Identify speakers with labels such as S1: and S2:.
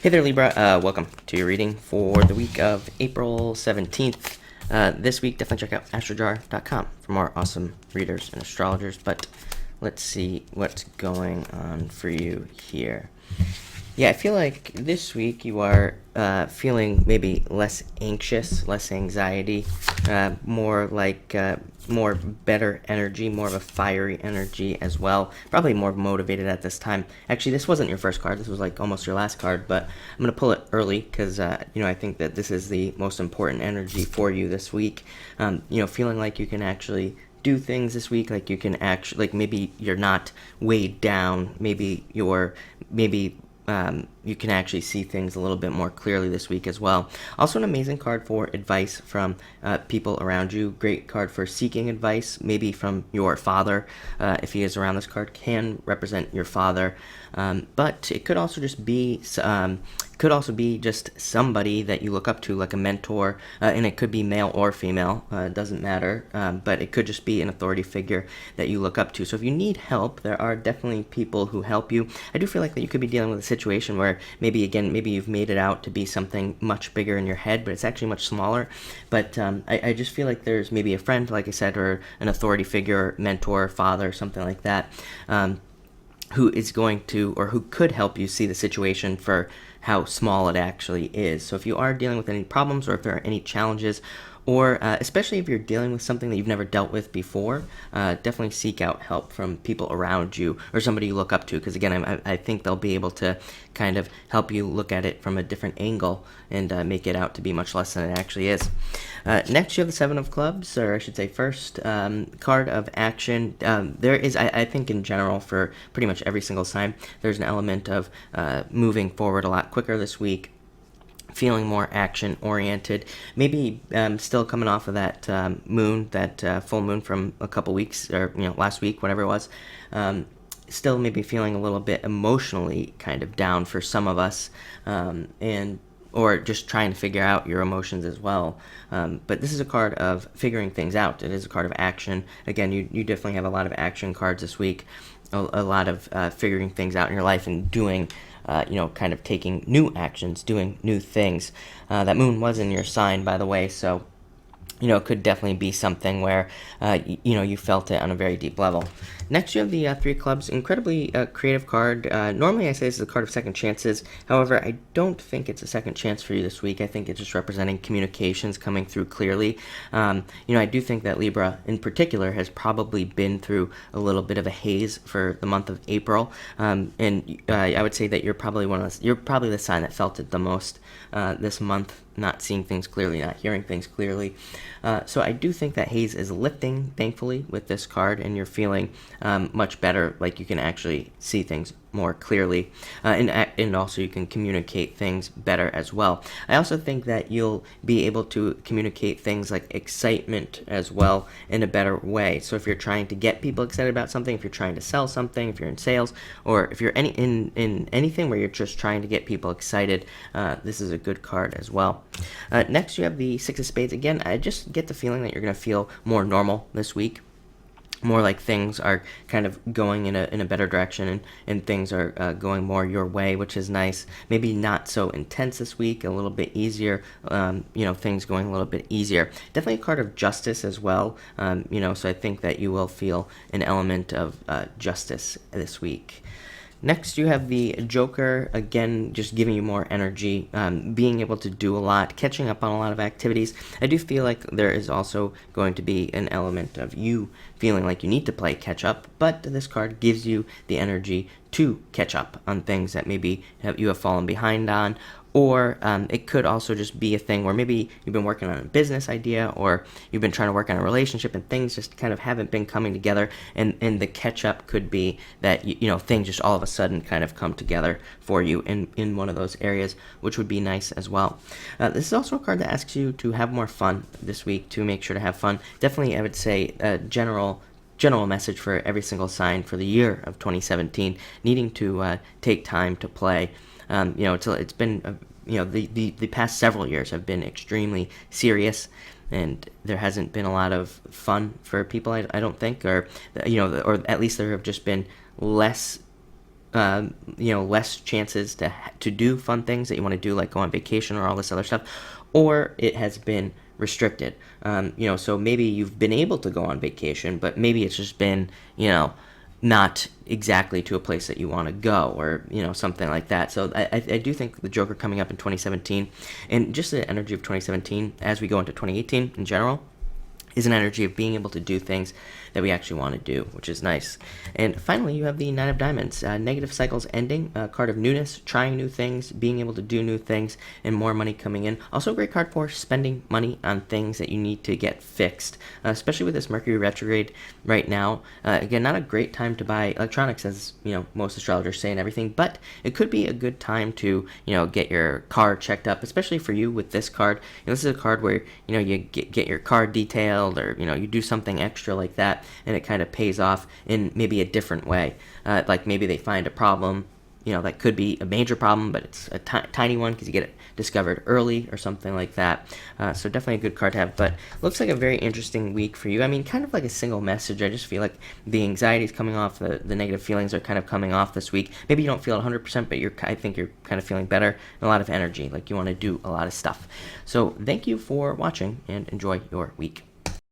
S1: Hey there, Libra. Welcome to your reading for the week of April 17th. This week, definitely check out astrojar.com for more awesome readers and astrologers. But let's see what's going on for you here. Yeah, I feel like this week you are feeling maybe less anxious, less anxiety, more better energy, more of a fiery energy as well. Probably more motivated at this time. Actually, this wasn't your first card. This was like almost your last card, but I'm going to pull it early because, I think that this is the most important energy for you this week. Feeling like you can actually do things this week, like you can actually, like maybe you're not weighed down, you can actually see things a little bit more clearly this week as well. Also an amazing card for advice from people around you. Great card for seeking advice, maybe from your father. If he is around, this card can represent your father. But it could also just be just somebody that you look up to, like a mentor, and it could be male or female. It doesn't matter, but it could just be an authority figure that you look up to. So if you need help, there are definitely people who help you. I do feel like that you could be dealing with a situation where maybe you've made it out to be something much bigger in your head, but it's actually much smaller. But I just feel like there's maybe a friend, like I said, or an authority figure, mentor, father, something like that, who is going to, or who could help you see the situation for how small it actually is. So if you are dealing with any problems, or if there are any challenges, or especially if you're dealing with something that you've never dealt with before, definitely seek out help from people around you or somebody you look up to, because again, I think they'll be able to kind of help you look at it from a different angle and make it out to be much less than it actually is. Next, you have the Seven of Clubs, or I should say first card of action. There is, I think in general, for pretty much every single sign, there's an element of moving forward a lot quicker this week, feeling more action oriented, maybe still coming off of that moon, that full moon from a couple weeks, or last week, whatever it was. Still maybe feeling a little bit emotionally kind of down for some of us, or just trying to figure out your emotions as well. But this is a card of figuring things out. It is a card of action. Again, you definitely have a lot of action cards this week, a lot of figuring things out in your life and doing, kind of taking new actions, doing new things. That moon was in your sign, by the way, so it could definitely be something where, you felt it on a very deep level. Next, you have the Three of Clubs, incredibly creative card. Normally, I say this is a card of second chances. However, I don't think it's a second chance for you this week. I think it's just representing communications coming through clearly. I do think that Libra, in particular, has probably been through a little bit of a haze for the month of April. And I would say that you're probably the sign that felt it the most this month, not seeing things clearly, not hearing things clearly. So I do think that haze is lifting, thankfully, with this card, and you're feeling much better, like you can actually see things more clearly, and also you can communicate things better as well. I also think that you'll be able to communicate things like excitement as well in a better way. So if you're trying to get people excited about something, if you're trying to sell something, if you're in sales, or if you're in anything where you're just trying to get people excited, this is a good card as well. Next, you have the Six of Spades. Again, I just get the feeling that you're going to feel more normal this week. More like things are kind of going in a better direction, and things are going more your way, which is nice. Maybe not so intense this week, a little bit easier, things going a little bit easier. Definitely a card of justice as well, so I think that you will feel an element of justice this week. Next, you have the Joker, again, just giving you more energy, being able to do a lot, catching up on a lot of activities. I do feel like there is also going to be an element of you feeling like you need to play catch up, but this card gives you the energy to catch up on things that maybe you have fallen behind on. Or it could also just be a thing where maybe you've been working on a business idea, or you've been trying to work on a relationship, and things just kind of haven't been coming together. And the catch-up could be that, things just all of a sudden kind of come together for you in one of those areas, which would be nice as well. This is also a card that asks you to have more fun this week, to make sure to have fun. Definitely, I would say, general message for every single sign for the year of 2017, needing to take time to play. It's been, the past several years have been extremely serious, and there hasn't been a lot of fun for people, I don't think, or at least there have just been less less chances to do fun things that you want to do, like go on vacation or all this other stuff, or it has been restricted. So maybe you've been able to go on vacation, but maybe it's just been, not exactly to a place that you want to go, or something like that. So I do think the Joker coming up in 2017, and just the energy of 2017 as we go into 2018 in general, is an energy of being able to do things that we actually want to do, which is nice. And finally, you have the Nine of Diamonds. Negative cycles ending, a card of newness, trying new things, being able to do new things, and more money coming in. Also a great card for spending money on things that you need to get fixed, especially with this Mercury retrograde right now. Again, not a great time to buy electronics, as most astrologers say and everything, but it could be a good time to get your car checked up, especially for you with this card. This is a card where you get your car detailed, or you do something extra like that, and it kind of pays off in maybe a different way. Like maybe they find a problem, that could be a major problem, but it's a tiny one because you get it discovered early or something like that. So definitely a good card to have, but looks like a very interesting week for you. I mean, kind of like a single message. I just feel like the anxiety is coming off, the negative feelings are kind of coming off this week. Maybe you don't feel 100%, but I think you're kind of feeling better, and a lot of energy, like you want to do a lot of stuff. So thank you for watching, and enjoy your week.